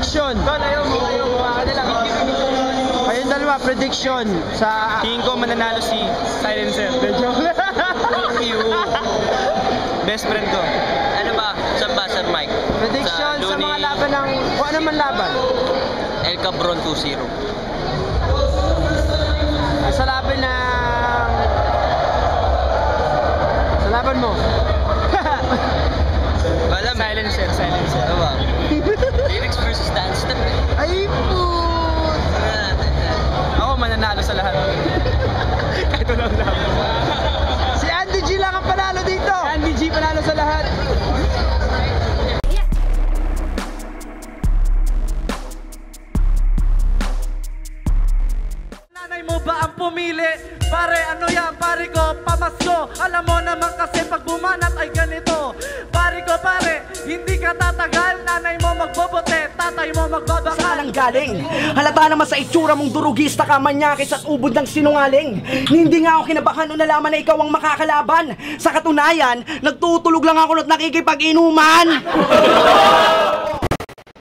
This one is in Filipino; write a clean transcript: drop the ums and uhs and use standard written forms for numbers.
prediction. Ayaw mo ka na lang. Kayong dalawa, prediction sa... Tingin ko mananalo si Silencer. Fuck you. Best friend ko. Ano ba? Saan ba, Sir Mike? Prediction sa mga laban ng... Kung ano man laban. El Cabron 2-0. Sa laban ng... Sa laban mo. Alam, Silencer. Ano ba? Lyrics versus dance step eh. Ay po! Ako mananalo sa lahat. Kahit walang laban. Si Andy G lang ang panalo dito. Andy G panalo sa lahat. Nanay mo ba ang pumili? Pare, ano yan? Pare ko, pamasko. Alam mo naman kasi pag bumanat ay ganito. Pare ko, pare, hindi ka tatagal. Nanay mo magbobote, tatay mo magbabakal. Saan ang galing? Halata naman sa itsura mong durugista ka, manyakis at ubod ng sinungaling. Hindi nga ako kinabahan nung nalaman na ikaw ang makakalaban. Sa katunayan, nagtutulog lang ako at nakikipag-inuman.